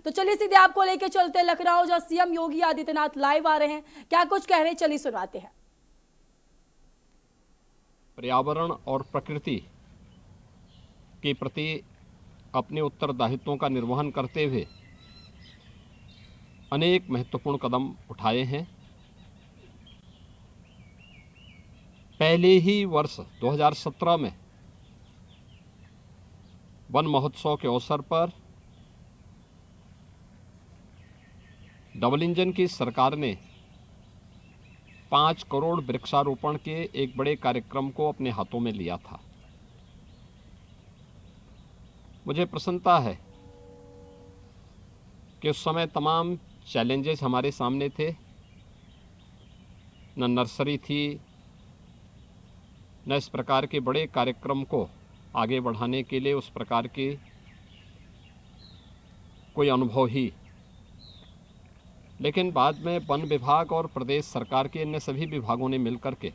तो चलिए सीधे आपको लेके चलते हैं लखनऊ, जहां सीएम योगी आदित्यनाथ लाइव आ रहे हैं। क्या कुछ कह रहे हैं, चलिए सुनाते हैं। पर्यावरण और प्रकृति के प्रति अपने उत्तरदायित्वों का निर्वहन करते हुए अनेक महत्वपूर्ण कदम उठाए हैं। पहले ही वर्ष 2017 में वन महोत्सव के अवसर पर डबल इंजन की सरकार ने 5 करोड़ वृक्षारोपण के एक बड़े कार्यक्रम को अपने हाथों में लिया था। मुझे प्रसन्नता है कि उस समय तमाम चैलेंजेस हमारे सामने थे। न नर्सरी थी, न इस प्रकार के बड़े कार्यक्रम को आगे बढ़ाने के लिए उस प्रकार के कोई अनुभव ही। लेकिन बाद में वन विभाग और प्रदेश सरकार के अन्य सभी विभागों ने मिलकर के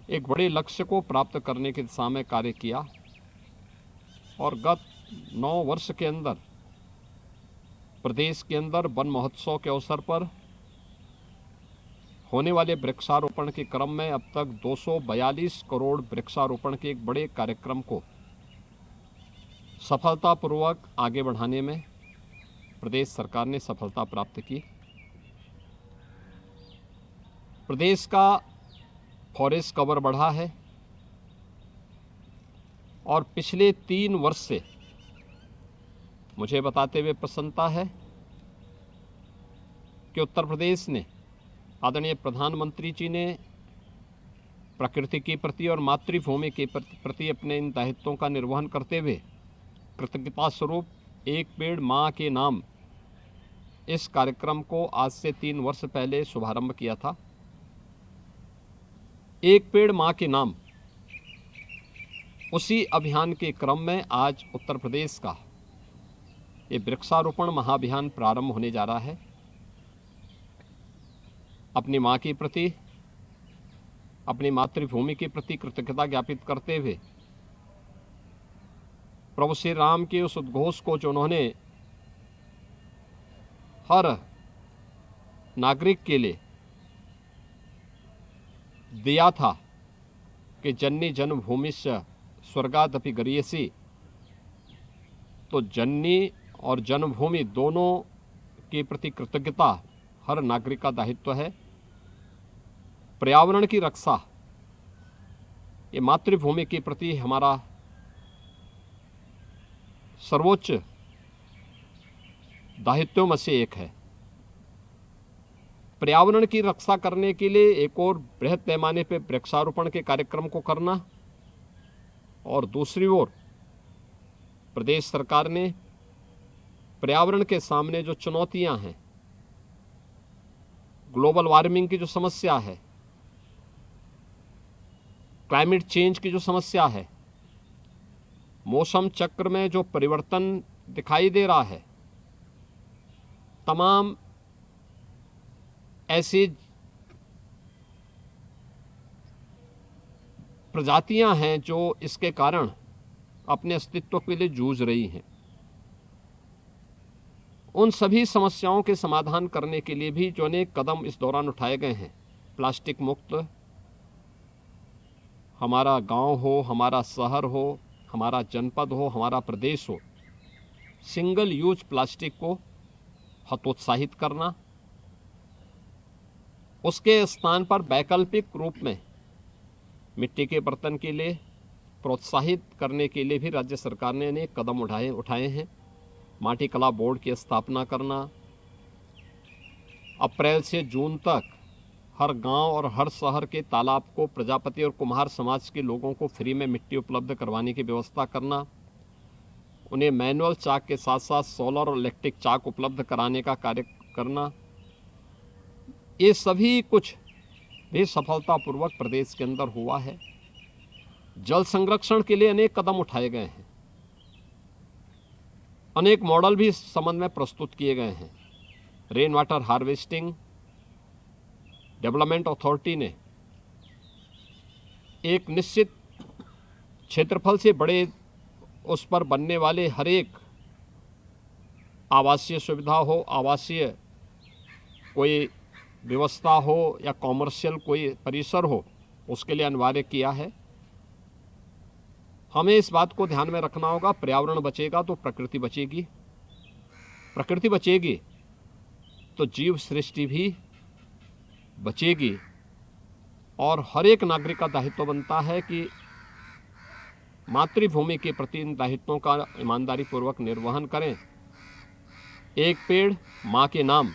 एक बड़े लक्ष्य को प्राप्त करने की दिशा में कार्य किया और गत 9 वर्ष के अंदर प्रदेश के अंदर वन महोत्सव के अवसर पर होने वाले वृक्षारोपण के क्रम में अब तक 242 करोड़ वृक्षारोपण के एक बड़े कार्यक्रम को सफलतापूर्वक आगे बढ़ाने में प्रदेश सरकार ने सफलता प्राप्त की। प्रदेश का फॉरेस्ट कवर बढ़ा है और पिछले 3 वर्ष से मुझे बताते हुए प्रसन्नता है कि उत्तर प्रदेश ने आदरणीय प्रधानमंत्री जी ने प्रकृति के प्रति और मातृभूमि के प्रति अपने इन दायित्वों का निर्वहन करते हुए कृतज्ञता स्वरूप एक पेड़ माँ के नाम इस कार्यक्रम को आज से 3 वर्ष पहले शुभारंभ किया था। एक पेड़ माँ के नाम, उसी अभियान के क्रम में आज उत्तर प्रदेश का ये वृक्षारोपण महाअभियान प्रारंभ होने जा रहा है। अपनी माँ के प्रति, अपनी मातृभूमि के प्रति कृतज्ञता ज्ञापित करते हुए प्रभु श्री राम के उस उद्घोष को जो उन्होंने हर नागरिक के लिए दिया था कि जननी जन्मभूमिश्च स्वर्गादपि गरीयसी, तो जननी और जन्मभूमि दोनों के प्रति कृतज्ञता हर नागरिक का दायित्व है। पर्यावरण की रक्षा ये मातृभूमि के प्रति हमारा सर्वोच्च दायित्वों में से एक है। पर्यावरण की रक्षा करने के लिए एक और बृहद पैमाने पर वृक्षारोपण के कार्यक्रम को करना और दूसरी ओर प्रदेश सरकार ने पर्यावरण के सामने जो चुनौतियां हैं, ग्लोबल वार्मिंग की जो समस्या है, क्लाइमेट चेंज की जो समस्या है, मौसम चक्र में जो परिवर्तन दिखाई दे रहा है, तमाम ऐसी प्रजातियां हैं जो इसके कारण अपने अस्तित्व के लिए जूझ रही हैं। उन सभी समस्याओं के समाधान करने के लिए भी जो अनेक कदम इस दौरान उठाए गए हैं। प्लास्टिक मुक्त हमारा गांव हो, हमारा शहर हो, हमारा जनपद हो, हमारा प्रदेश हो, सिंगल यूज प्लास्टिक को हतोत्साहित करना, उसके स्थान पर वैकल्पिक रूप में मिट्टी के बर्तन के लिए प्रोत्साहित करने के लिए भी राज्य सरकार ने अनेक कदम उठाए हैं। माटी कला बोर्ड की स्थापना करना, अप्रैल से जून तक हर गांव और हर शहर के तालाब को प्रजापति और कुम्हार समाज के लोगों को फ्री में मिट्टी उपलब्ध करवाने की व्यवस्था करना, उन्हें मैनुअल चाक के साथ साथ सोलर और इलेक्ट्रिक चाक उपलब्ध कराने का कार्य करना, ये सभी कुछ भी सफलतापूर्वक प्रदेश के अंदर हुआ है। जल संरक्षण के लिए अनेक कदम उठाए गए हैं, अनेक मॉडल भी इस संबंध में प्रस्तुत किए गए हैं। Rain water harvesting development authority ने एक निश्चित क्षेत्रफल से बड़े उस पर बनने वाले हर एक आवासीय सुविधा हो, आवासीय कोई व्यवस्था हो या कॉमर्शियल कोई परिसर हो, उसके लिए अनिवार्य किया है। हमें इस बात को ध्यान में रखना होगा, पर्यावरण बचेगा तो प्रकृति बचेगी, प्रकृति बचेगी तो जीव सृष्टि भी बचेगी। और हर एक नागरिक का दायित्व बनता है कि मातृभूमि के प्रति इन दायित्वों का ईमानदारी पूर्वक निर्वहन करें। एक पेड़ माँ के नाम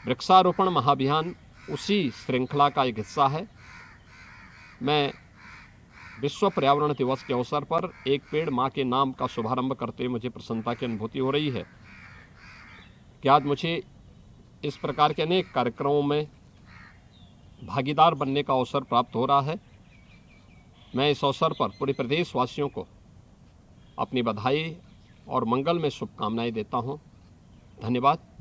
वृक्षारोपण महाअभियान उसी श्रृंखला का एक हिस्सा है। मैं विश्व पर्यावरण दिवस के अवसर पर एक पेड़ माँ के नाम का शुभारंभ करते हुए मुझे प्रसन्नता की अनुभूति हो रही है कि आज मुझे इस प्रकार के अनेक कार्यक्रमों में भागीदार बनने का अवसर प्राप्त हो रहा है। मैं इस अवसर पर पूरे प्रदेशवासियों को अपनी बधाई और मंगल में शुभकामनाएं देता हूं। धन्यवाद।